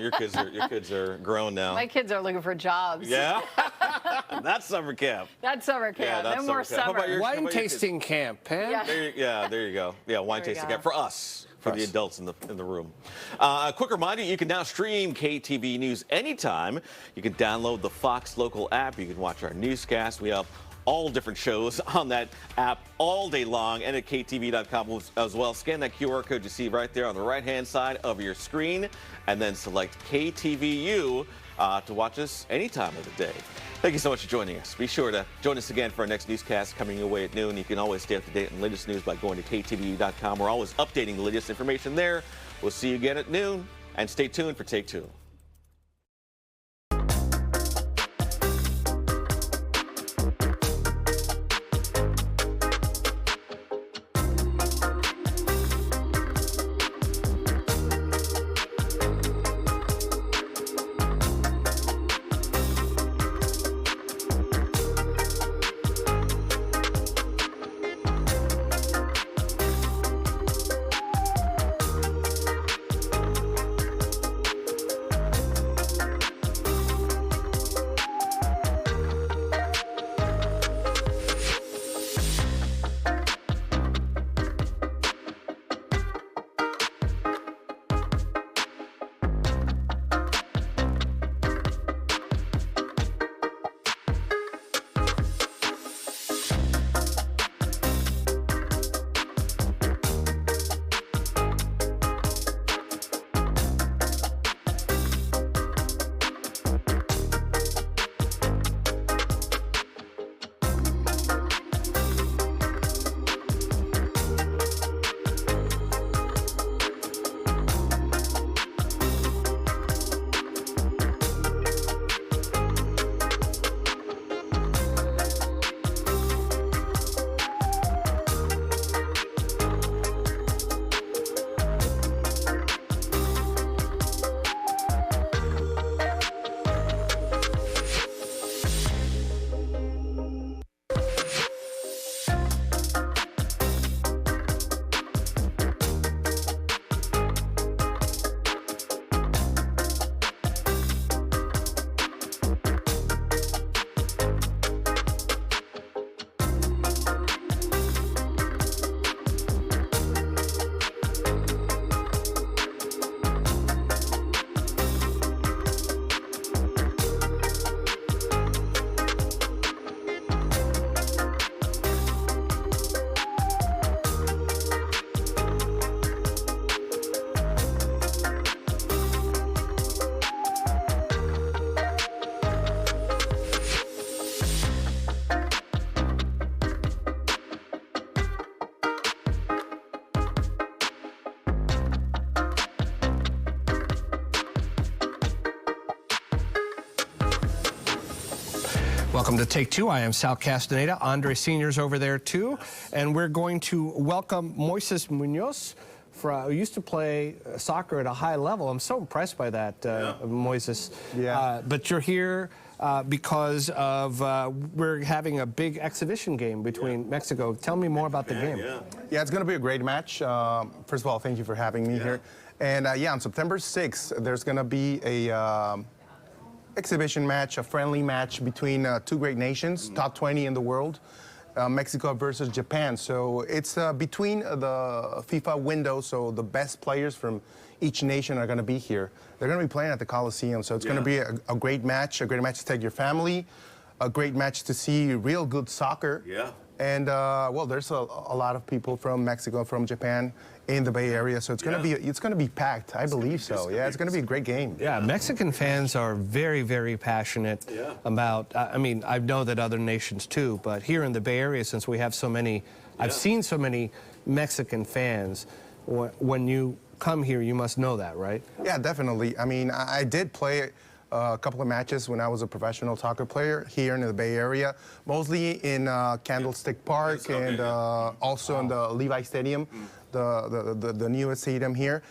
Your kids are grown now. My kids are looking for jobs. Yeah, that's summer camp. That's summer camp. Yeah, No more summer. Wine tasting camp, Pam. Yeah. There you go. Yeah, wine tasting camp for us. For the adults in the room. A quick reminder, you can now stream KTVU News anytime. You can download the Fox Local app. You can watch our newscast. We have all different shows on that app all day long, and at KTV.com as well. Scan that QR code you see right there on the right-hand side of your screen, and then select KTVU to watch us any time of the day. Thank you so much for joining us. Be sure to join us again for our next newscast coming your way at noon. You can always stay up to date on the latest news by going to KTVU.com. We're always updating the latest information there. We'll see you again at noon, and stay tuned for Take Two. Welcome to Take Two. I am Sal Castaneda. Andre Sr.'s over there, too. And we're going to welcome Moises Munoz, who used to play soccer at a high level. I'm so impressed by that, Moises. Yeah. But you're here because of we're having a big exhibition game between Mexico. Tell me more about the game. Yeah, it's going to be a great match. First of all, thank you for having me here. And yeah, on September 6th, there's going to be a exhibition match, a friendly match between two great nations, top 20 in the world, Mexico versus Japan. So it's between the FIFA window, so the best players from each nation are going to be here. They're going to be playing at the Coliseum, so it's going to be a great match to take your family, a great match to see real good soccer. And well, there's a lot of people from Mexico, from Japan, in the Bay Area, so it's going to be packed. I believe so. Yeah, it's going to be a great game. Yeah, Mexican fans are very, very passionate about. I mean, I know that other nations too, but here in the Bay Area, since we have so many, I've seen so many Mexican fans. When you come here, you must know that, right? Yeah, definitely. I mean, I did play a couple of matches when I was a professional soccer player here in the Bay Area, mostly in Candlestick Park and also in the Levi Stadium, the newest stadium here.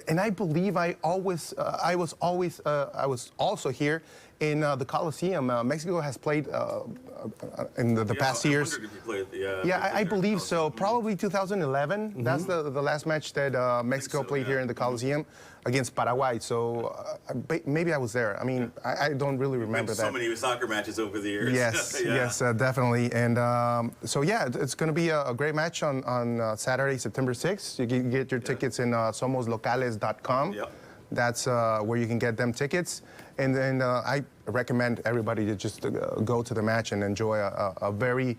And I believe I was also here in the Coliseum. Mexico has played in the past years. I wondered if you played, Yeah, I believe so. Probably 2011. That's the last match that Mexico played here in the Coliseum against Paraguay. So maybe I was there. I mean, I don't really remember that. So many soccer matches over the years. Yes, yes, definitely. And so yeah, it's going to be a great match on Saturday, September 6th. You can get your tickets in somoslocales.com. Yep. That's where you can get them tickets. And then I recommend everybody to just go to the match and enjoy a very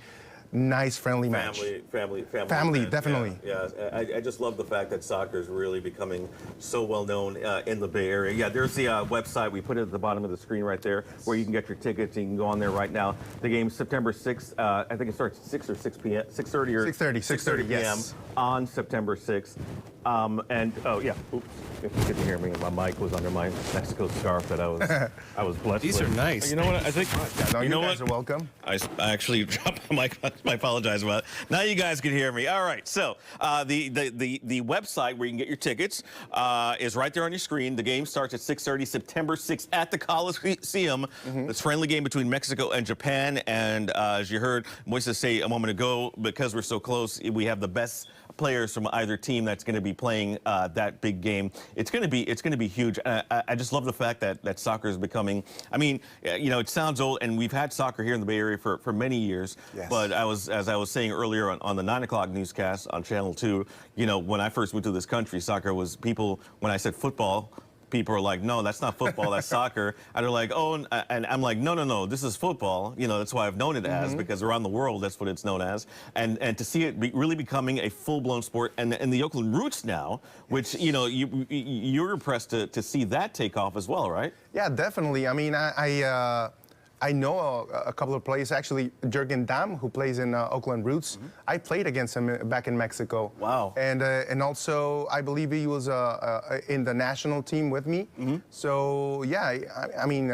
nice, friendly match. Family, definitely. Yeah, I just love the fact that soccer is really becoming so well known in the Bay Area. Yeah, there's the website. We put it at the bottom of the screen right there where you can get your tickets. You can go on there right now. The game's September 6th. I think it starts at 6 or 6 p.m. 6:30 or 6:30 p.m. yes. on September 6th. And oh yeah, oops, if you couldn't hear me, my mic was under my Mexico scarf that I was blessed These with. are nice. You know what? I think You know guys what? are welcome. I actually dropped my mic. I apologize about it. Now you guys can hear me. All right. So the website where you can get your tickets is right there on your screen. The game starts at 6:30, September 6th at the Coliseum. This friendly game between Mexico and Japan. And as you heard Moises say a moment ago, because we're so close, we have the best players from either team that's going to be playing that big game. It's going to be huge. I just love the fact that soccer is becoming. I mean, you know, it sounds old, and we've had soccer here in the Bay Area for many years. Yes. But as I was saying earlier on the 9 o'clock newscast on Channel 2, you know, when I first moved to this country, soccer was people. When I said football, people are like, no, that's not football, that's soccer. And they're like, oh, and I'm like, no, this is football. You know, that's why I've known it as, because around the world, that's what it's known as. And to see it really becoming a full-blown sport, and the Oakland Roots now, which, you know, you're impressed to see that take off as well, right? Yeah, definitely. I mean, I know a couple of players, actually, Jürgen Damm, who plays in Oakland Roots. I played against him back in Mexico. Wow. And also, I believe he was in the national team with me. So, yeah, I mean,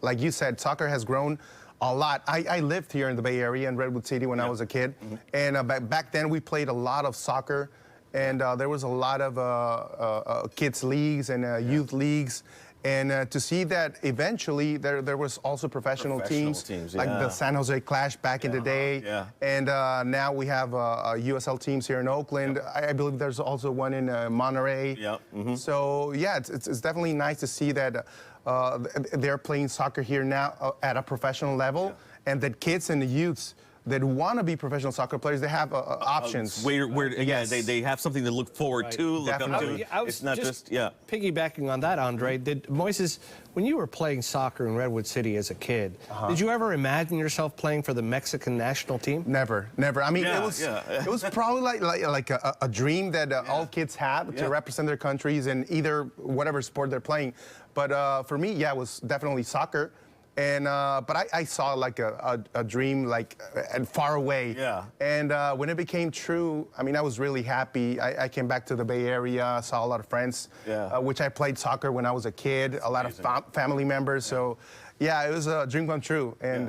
like you said, soccer has grown a lot. I lived here in the Bay Area in Redwood City when I was a kid. And back then, we played a lot of soccer. And there was a lot of kids' leagues and youth leagues. And to see that eventually there was also professional teams like the San Jose Clash back in the day. Yeah. And now we have USL teams here in Oakland. I believe there's also one in Monterey. Yep. So, yeah, it's definitely nice to see that they're playing soccer here now at a professional level, and that kids and the youths that want to be professional soccer players, they have options. Yeah, they have something to look forward to, look up to. It's not just piggybacking on that, Andre. Did Moises, when you were playing soccer in Redwood City as a kid, did you ever imagine yourself playing for the Mexican national team? Never. I mean, it was probably like a dream that all kids have to represent their countries in either whatever sport they're playing. But for me, it was definitely soccer. And but I saw like a dream like and far away. Yeah. And when it became true, I mean, I was really happy. I came back to the Bay Area, saw a lot of friends, which I played soccer when I was a kid. A lot of family members. So, yeah, it was a dream come true, and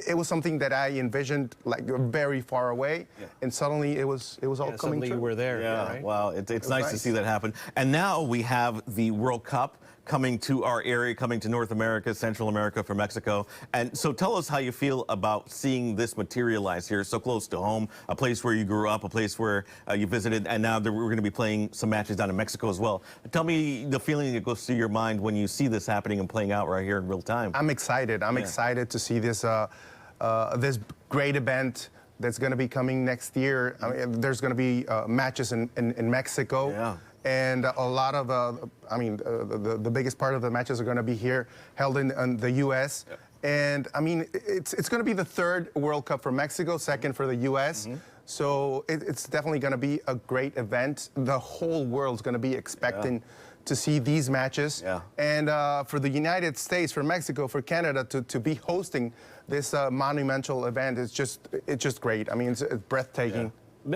it was something that I envisioned like very far away, and suddenly it was all coming suddenly true. you were there. Yeah, right? wow, it's nice to see that happen. And now we have the World Cup coming to our area, coming to North America, Central America, from Mexico. And so tell us how you feel about seeing this materialize here so close to home, a place where you grew up, a place where you visited, and now that we're going to be playing some matches down in Mexico as well. Tell me the feeling that goes through your mind when you see this happening and playing out right here in real time. I'm excited. I'm excited to see this this great event that's going to be coming next year. I mean, there's going to be matches in Mexico. Yeah. And a lot of, the biggest part of the matches are going to be here, held in the U.S. Yep. And, I mean, it's going to be the third World Cup for Mexico, second for the U.S. So it's definitely going to be a great event. The whole world's going to be expecting to see these matches. Yeah. And for the United States, for Mexico, for Canada to be hosting this monumental event, it's just great. I mean, it's breathtaking. Yeah.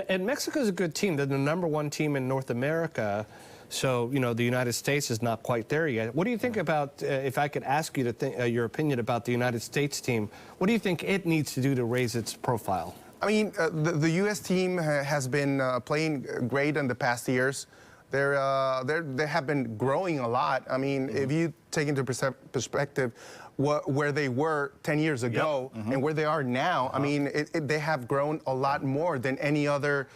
And Mexico's a good team. They're the #1 team in North America. So, you know, the United States is not quite there yet. What do you think about, if I could ask you to think, your opinion about the United States team, what do you think it needs to do to raise its profile? I mean, the U.S. team has been playing great in the past years. they have been growing a lot. I mean, if you take into perspective where they were 10 years ago and where they are now, I mean, they have grown a lot more than any other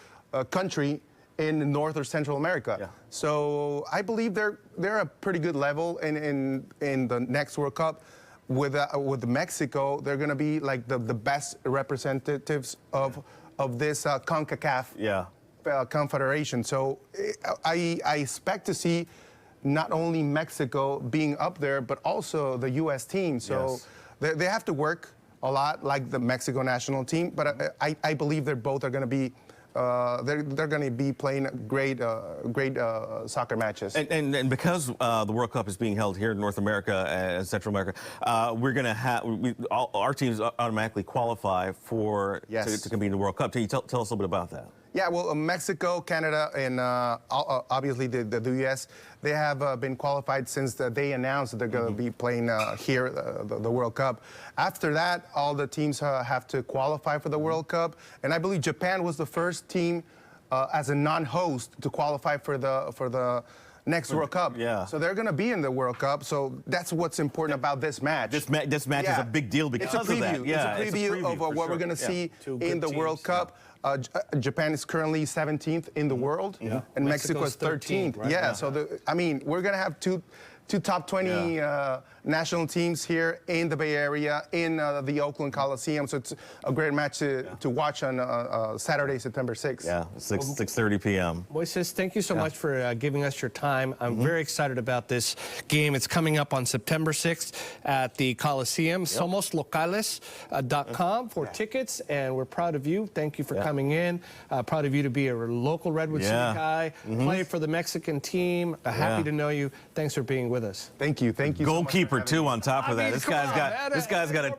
country in North or Central America. Yeah. So I believe they're a pretty good level in the next World Cup. With Mexico, they're going to be like the best representatives of this CONCACAF confederation. So I expect to see not only Mexico being up there, but also the U.S. team. So they have to work a lot like the Mexico national team. But I believe they're both are going to be they're going to be playing great soccer matches. And because the World Cup is being held here in North America and Central America, we're going to have our teams automatically qualify for to compete in the World Cup. Can you tell us a little bit about that? Yeah, well, Mexico, Canada, and obviously the U.S., they have been qualified since they announced that they're going to be playing here, the World Cup. After that, all the teams have to qualify for the World Cup. And I believe Japan was the first team as a non-host to qualify for the next World Cup. Yeah. So they're going to be in the World Cup. So that's what's important about this match. This match is a big deal because of that. Yeah, it's a preview of what we're going to see in the World Cup. Japan is currently 17th in the world, and Mexico is 13th. Right? Yeah, so I mean, we're going to have two top 20 national teams here in the Bay Area, in the Oakland Coliseum. So it's a great match to watch on Saturday, September 6th. Yeah, 6:30 p.m. Moises, thank you so much for giving us your time. I'm very excited about this game. It's coming up on September 6th at the Coliseum. SomosLocales.com for tickets, and we're proud of you. Thank you for coming in. Proud of you to be a local Redwood City guy, play for the Mexican team. Happy to know you. Thanks for being with us. Thank you. Thank you. Goalkeeper so much too. On top of that, mean, this come guy's on, got man. this guy's got a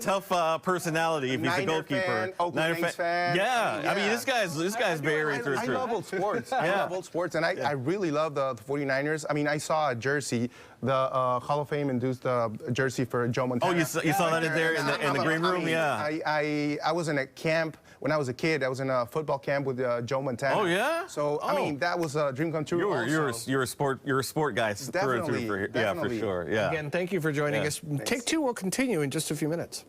tough personality. If he's a goalkeeper, fan, Oakland A's fan. Yeah, I mean this guy's Bay Area through and I through. love old sports. I love old sports, and I really love the 49ers. I mean, I saw a jersey, the Hall of Fame induced jersey for Joe Montana. Oh, you saw that in there in the green room? I mean, I was in a camp when I was a kid. I was in a football camp with Joe Montana. Oh yeah. So I mean, that was a dream come true. You're a sport guy through and through. Yeah, for sure. Yeah. Again, thank you for joining us. Thanks. Take Two will continue in just a few minutes.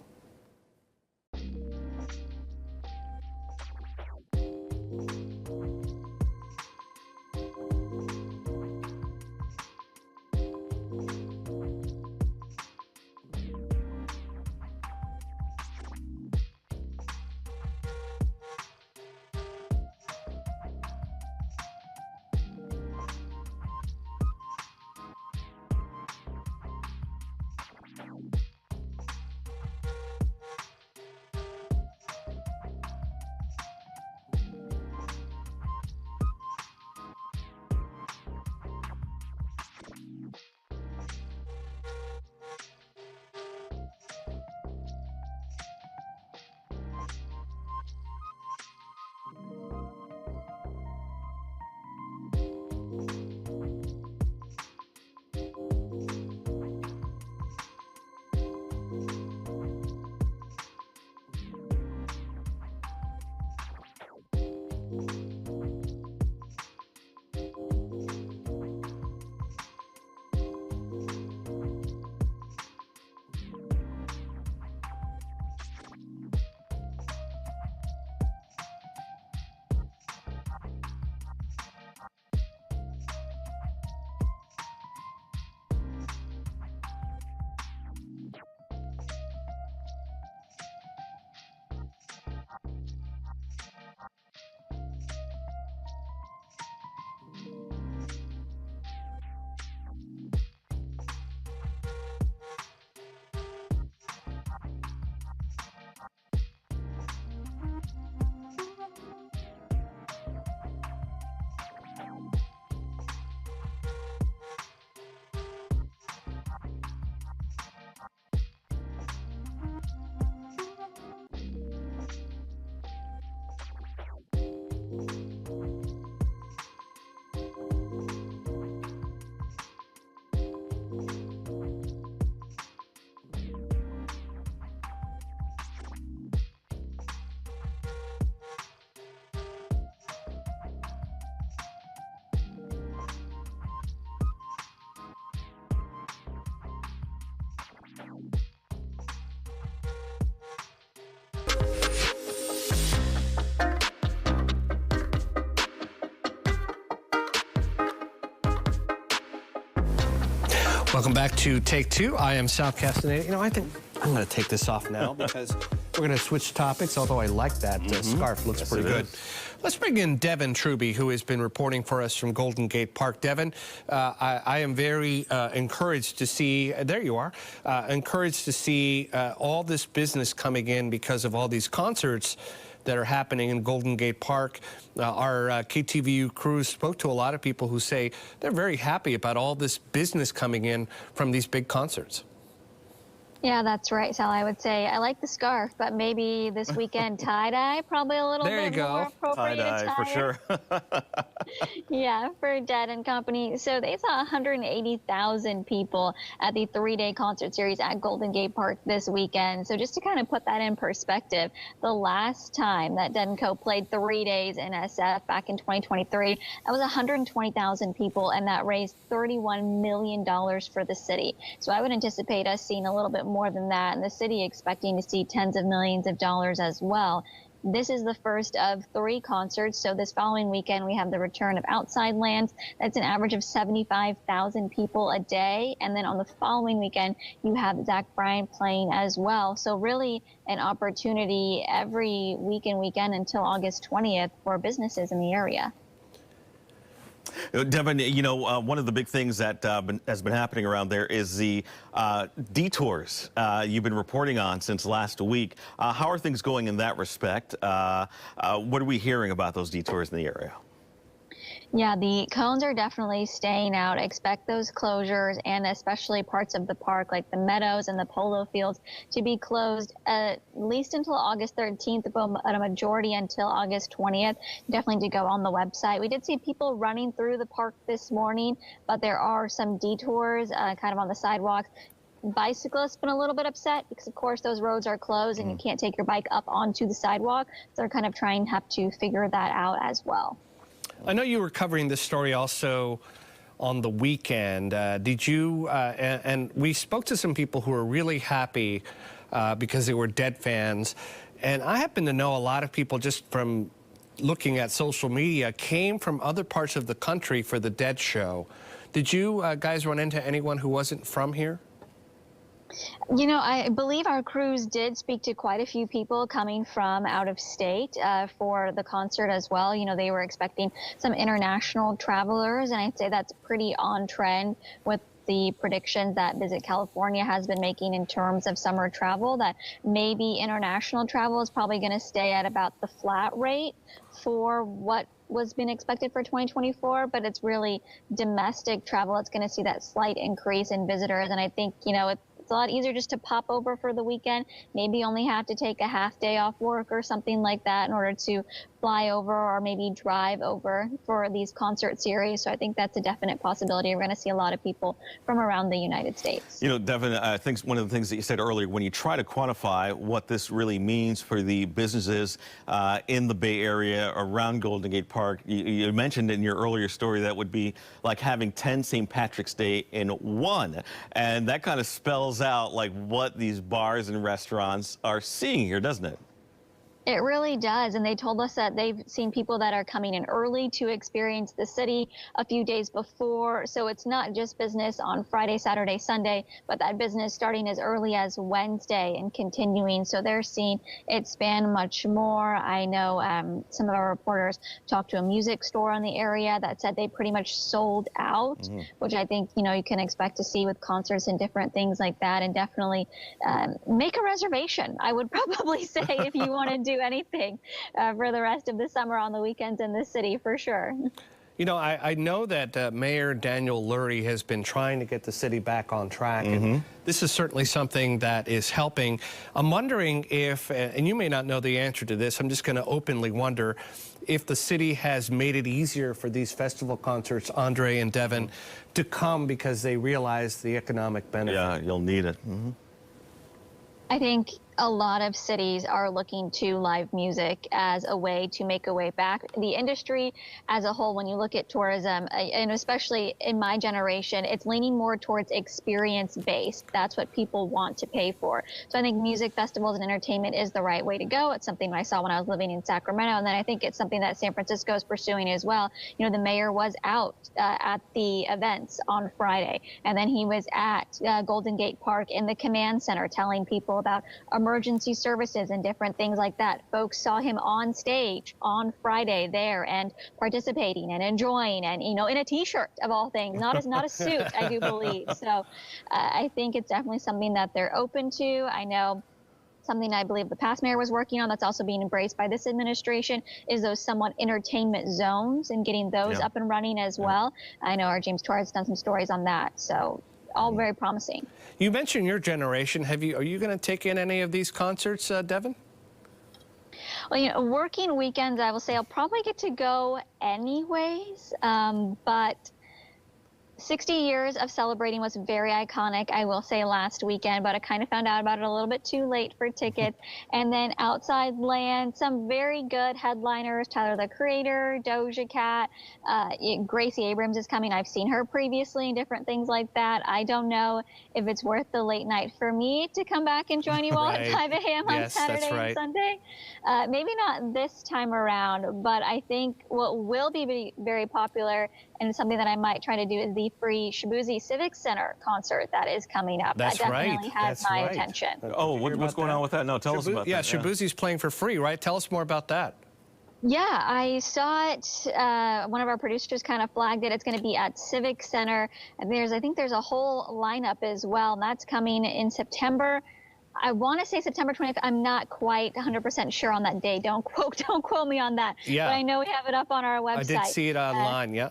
Welcome back to Take Two. I am Sal Castaneda. You know, I think I'm going to take this off now because we're going to switch topics, although I like that scarf. Looks pretty good. Let's bring in Devin Truby, who has been reporting for us from Golden Gate Park. Devin, I am very encouraged to see, there you are, encouraged to see all this business coming in because of all these concerts that are happening in Golden Gate Park. Our KTVU crew spoke to a lot of people who say they're very happy about all this business coming in from these big concerts. Yeah, that's right, Sal. I would say I like the scarf, but maybe this weekend tie-dye, probably a little bit more appropriate Tie-dye, for sure. Yeah, for Dead & Company. So they saw 180,000 people at the 3-day concert series at Golden Gate Park this weekend. So just to kind of put that in perspective, the last time that Dead & Co played 3 days in SF back in 2023, that was 120,000 people, and that raised $31 million for the city. So I would anticipate us seeing a little bit more than that, and the city expecting to see tens of millions of dollars as well. This is the first of 3 concerts. So this following weekend, we have the return of Outside Lands. That's an average of 75,000 people a day. And then on the following weekend, you have Zach Bryan playing as well. So really an opportunity every week and weekend until August 20th for businesses in the area. Devin, you know, one of the big things that has been happening around there is the detours you've been reporting on since last week. How are things going in that respect? What are we hearing about those detours in the area? Yeah, the cones are definitely staying out. Expect those closures, and especially parts of the park like the meadows and the polo fields to be closed at least until August 13th, but a majority until August 20th. Definitely to go on the website. We did see people running through the park this morning, but there are some detours kind of on the sidewalks. Bicyclists been a little bit upset because, of course, those roads are closed and you can't take your bike up onto the sidewalk. So they're kind of trying to have to figure that out as well. I know you were covering this story also on the weekend. Did you, and we spoke to some people who were really happy because they were Dead fans. And I happen to know a lot of people just from looking at social media came from other parts of the country for the Dead show. Did you guys run into anyone who wasn't from here? You know, I believe our crews did speak to quite a few people coming from out of state for the concert as well. You know, they were expecting some international travelers, and I'd say that's pretty on trend with the predictions that Visit California has been making in terms of summer travel, that maybe international travel is probably going to stay at about the flat rate for what was being expected for 2024, but it's really domestic travel. It's going to see that slight increase in visitors, and I think, you know, it's a lot easier just to pop over for the weekend, maybe only have to take a half day off work or something like that in order to fly over or maybe drive over for these concert series. So I think that's a definite possibility. We're going to see a lot of people from around the United States. You know, Devin, I think one of the things that you said earlier, when you try to quantify what this really means for the businesses in the Bay Area around Golden Gate Park, you mentioned in your earlier story that would be like having 10 St. Patrick's Day in one. And that kind of spells out like what these bars and restaurants are seeing here, doesn't it? It really does, and they told us that they've seen people that are coming in early to experience the city a few days before. So it's not just business on Friday, Saturday, Sunday, but that business starting as early as Wednesday and continuing. So they're seeing it span much more. I know some of our reporters talked to a music store in the area that said they pretty much sold out, which I think, you know, you can expect to see with concerts and different things like that. And definitely make a reservation, I would probably say, if you want to do anything for the rest of the summer on the weekends in the city, for sure. You know, I know that Mayor Daniel Lurie has been trying to get the city back on track, and this is certainly something that is helping. I'm wondering if, and you may not know the answer to this, I'm just going to openly wonder if the city has made it easier for these festival concerts, Andre and Devin, to come because they realize the economic benefit. Yeah, you'll need it. I think a lot of cities are looking to live music as a way to make a way back. The industry as a whole, when you look at tourism, and especially in my generation, it's leaning more towards experience-based. That's what people want to pay for. So I think music festivals and entertainment is the right way to go. It's something I saw when I was living in Sacramento, and then I think it's something that San Francisco is pursuing as well. You know, the mayor was out at the events on Friday, and then he was at Golden Gate Park in the command center telling people about emergency services and different things like that. Folks saw him on stage on Friday there and participating and enjoying, and you know, in a T-shirt of all things, not a suit, I do believe. So I think it's definitely something that they're open to. I know something I believe the past mayor was working on that's also being embraced by this administration is those somewhat entertainment zones and getting those up and running as well. I know our James Torres has done some stories on that. So all very promising. You mentioned your generation. Are you going to take in any of these concerts, Devin? Well, you know, working weekends, I will say I'll probably get to go anyways, but 60 years of celebrating was very iconic, I will say, last weekend, but I kind of found out about it a little bit too late for tickets. And then Outside Land, some very good headliners, Tyler, the Creator, Doja Cat, Gracie Abrams is coming. I've seen her previously and different things like that. I don't know if it's worth the late night for me to come back and join you all at 5 a.m. on Saturday and Sunday. Maybe not this time around, but I think what will be very popular and something that I might try to do is the free Shabuzi Civic Center concert that is coming up. That's that definitely has my attention. Oh, what's going on with that? No, tell us about that. Yeah, Shabuzi's playing for free, right? Tell us more about that. Yeah, I saw it. One of our producers kind of flagged it. It's going to be at Civic Center. And I think there's a whole lineup as well, and that's coming in September. I want to say September 20th. I'm not quite 100% sure on that day. Don't quote me on that. Yeah. But I know we have it up on our website. I did see it online, yeah.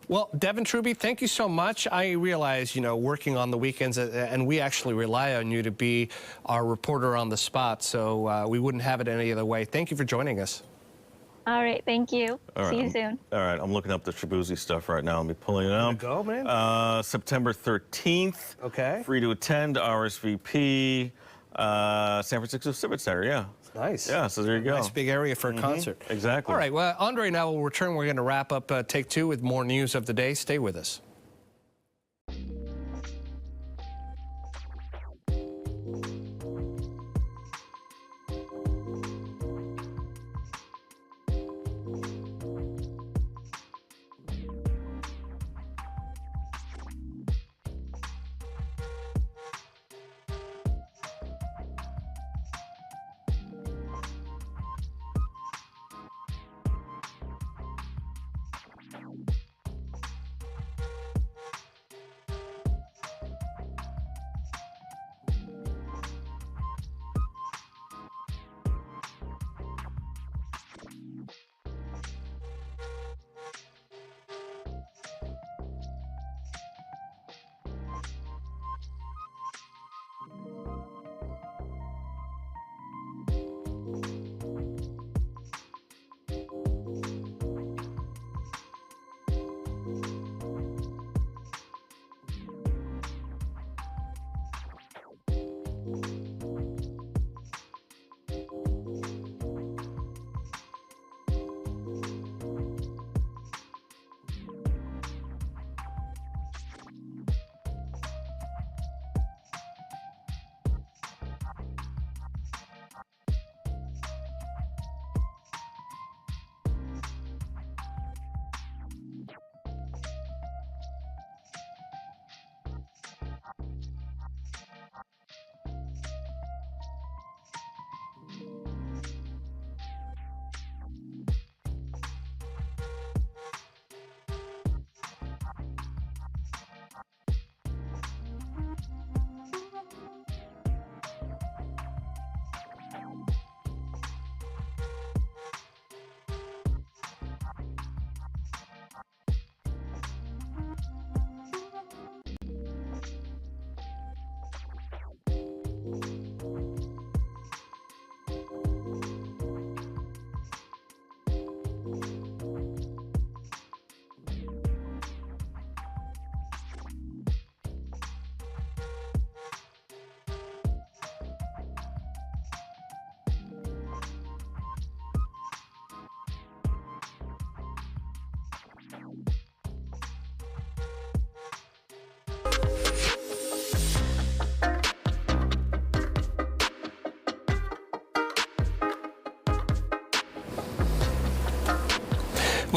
Well, Devin Truby, thank you so much. I realize, you know, working on the weekends, and we actually rely on you to be our reporter on the spot, so we wouldn't have it any other way. Thank you for joining us. All right, thank you. See you soon. All right, I'm looking up the Shabuzi stuff right now. Let me pulling it up. Go, man. September 13th. Okay. Free to attend, RSVP, San Francisco Civic Center, yeah. Nice. Yeah, so there you go. Nice big area for a concert. Exactly. All right, well, Andre and I will return. We're going to wrap up Take Two with more news of the day. Stay with us.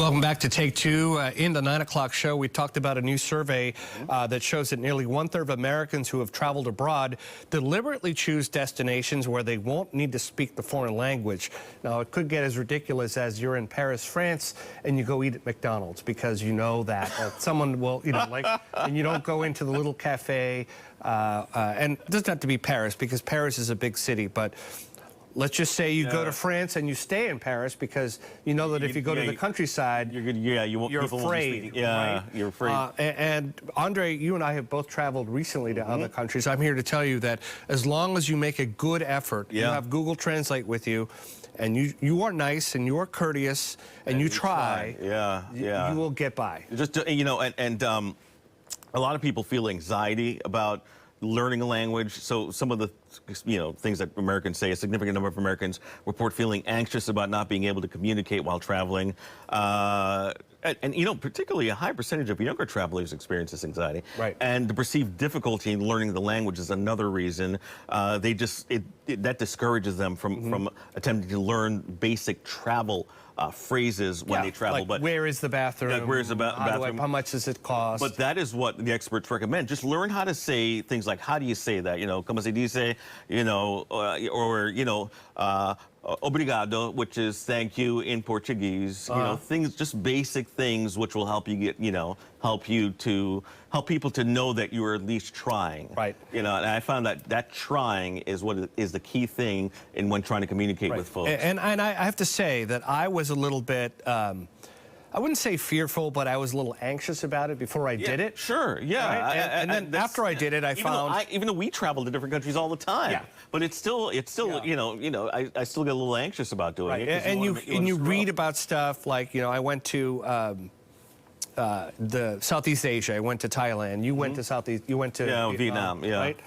Welcome back to Take Two. In the 9 o'clock show, we talked about a new survey that shows that nearly 1/3 of Americans who have traveled abroad deliberately choose destinations where they won't need to speak the foreign language. Now, it could get as ridiculous as you're in Paris, France, and you go eat at McDonald's because you know that someone will, and you don't go into the little cafe. And it doesn't have to be Paris because Paris is a big city, but let's just say you go to France and you stay in Paris because you know that if you go to the countryside, you're afraid. Right? You're afraid. And Andre, you and I have both traveled recently to other countries. I'm here to tell you that as long as you make a good effort, you have Google Translate with you, and you are nice and you are courteous and you try, you will get by. Just a lot of people feel anxiety about learning a language. So some of the things that Americans say, a significant number of Americans report feeling anxious about not being able to communicate while traveling. And particularly a high percentage of younger travelers experience this anxiety. Right. And the perceived difficulty in learning the language is another reason. That discourages them from attempting to learn basic travel phrases when they travel. Like, but where is the bathroom? Like, where's the bathroom? How much does it cost? But that is what the experts recommend. Just learn how to say things like, how do you say that? Como se dice, obrigado, which is thank you in Portuguese. Things, just basic things which will help you get, help people to know that you are at least trying. Right. And I found that trying is what is the key thing when trying to communicate with folks. And I have to say that I was a little bit, I wouldn't say fearful, but I was a little anxious about it before I did it. Sure, yeah. Right? And then after I did it, I found... Even though we travel to different countries all the time. Yeah. But it's still, I still get a little anxious about doing it. And you read about stuff like, I went to the Southeast Asia. I went to Thailand. You went to Vietnam, right?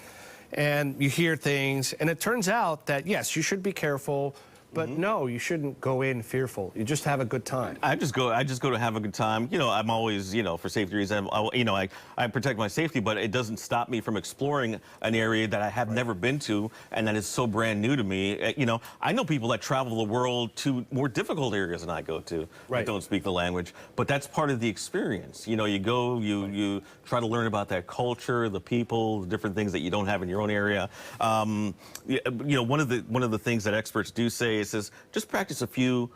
And you hear things, and it turns out that, yes, you should be careful, but no, you shouldn't go in fearful. You just have a good time. I just go to have a good time. I'm always, for safety reasons, I protect my safety, but it doesn't stop me from exploring an area that I have never been to and that is so brand new to me. I know people that travel the world to more difficult areas than I go to that don't speak the language, but that's part of the experience. You go, you try to learn about that culture, the people, the different things that you don't have in your own area. One of the things that experts do say is just practice a few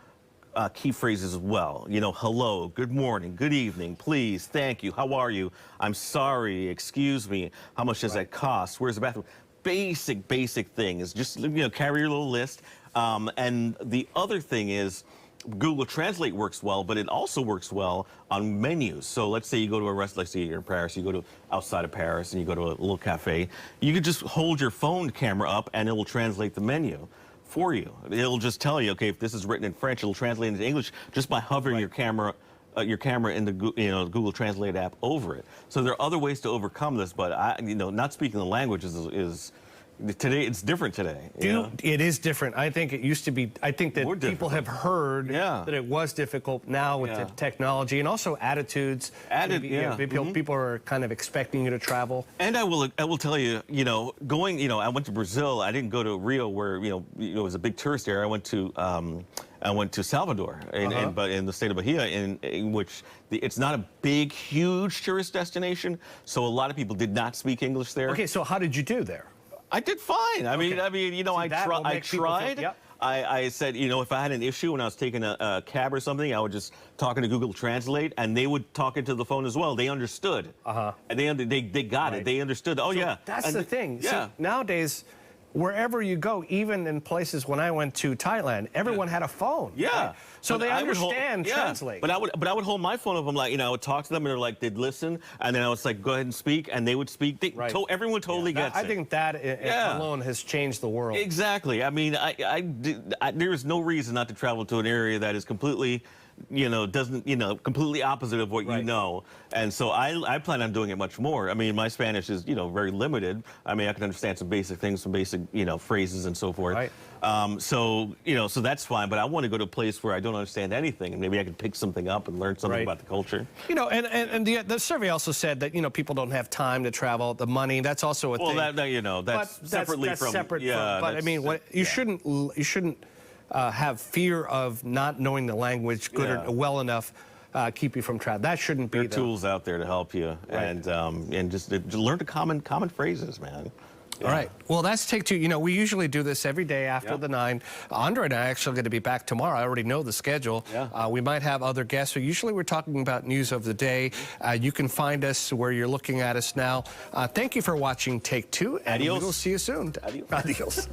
key phrases as well. Hello, good morning, good evening, please, thank you, how are you, I'm sorry, excuse me, how much does that cost, where's the bathroom? Basic things. Just, carry your little list. And the other thing is, Google Translate works well, but it also works well on menus. So let's say you go to a restaurant, let's say you're in Paris, you go to outside of Paris and you go to a little cafe, you could just hold your phone camera up and it will translate the menu for you. It'll just tell you, okay, if this is written in French, it'll translate into English just by hovering your camera in the Google Translate app over it. So there are other ways to overcome this, but not speaking the language is today, it's different today. It is different. I think it used to be, I think that people have heard that it was difficult now with the technology and also attitudes. People are kind of expecting you to travel. And I will tell you, I went to Brazil. I didn't go to Rio where, it was a big tourist area. I went to Salvador, but in the state of Bahia, in which it's not a big, huge tourist destination. So a lot of people did not speak English there. Okay, so how did you do there? I did fine. I mean, I tried. I said, if I had an issue when I was taking a cab or something, I would just talk into Google Translate, and they would talk into the phone as well. They understood. And they got it. They understood. Oh, so that's the thing. Yeah. See, nowadays, wherever you go, even in places when I went to Thailand, everyone had a phone. Yeah. Right? So they understand Translate. But I would hold my phone up. I'm like, I would talk to them, and they're like, they'd listen, and then I was like, go ahead and speak, and they would speak. Everyone totally gets it. I think that alone has changed the world. Exactly. I mean, there is no reason not to travel to an area that is completely completely opposite of what you know. And so I plan on doing it much more. I mean, my Spanish is, very limited. I mean, I can understand some basic things, some basic, phrases and so forth. Right. So that's fine, but I want to go to a place where I don't understand anything, and maybe I can pick something up and learn something about the culture. And the survey also said that, people don't have time to travel, the money, that's also a thing. Well, that's separately from... Separate from, but I mean, you shouldn't have fear of not knowing the language good or well enough keep you from travel. That shouldn't be there are tools out there to help you, and just to learn the common phrases, man. All right. Well, that's Take Two. You know, we usually do this every day after the 9. Andre and I are actually going to be back tomorrow. I already know the schedule. We might have other guests. So usually we're talking about news of the day. You can find us where you're looking at us now. Thank you for watching Take Two, and we will see you soon. Adios. Adios.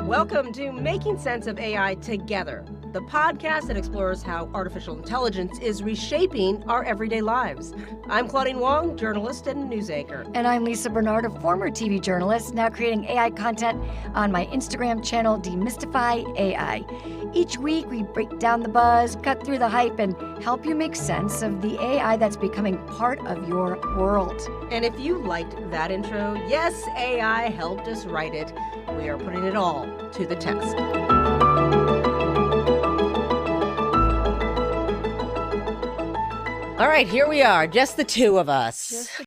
Welcome to Making Sense of AI Together, the podcast that explores how artificial intelligence is reshaping our everyday lives. I'm Claudine Wong, journalist and news anchor. And I'm Lisa Bernard, a former TV journalist, now creating AI content on my Instagram channel, Demystify AI. Each week, we break down the buzz, cut through the hype, and help you make sense of the AI that's becoming part of your world. And if you liked that intro, yes, AI helped us write it. We are putting it all to the test. All right, here we are, just the two of us.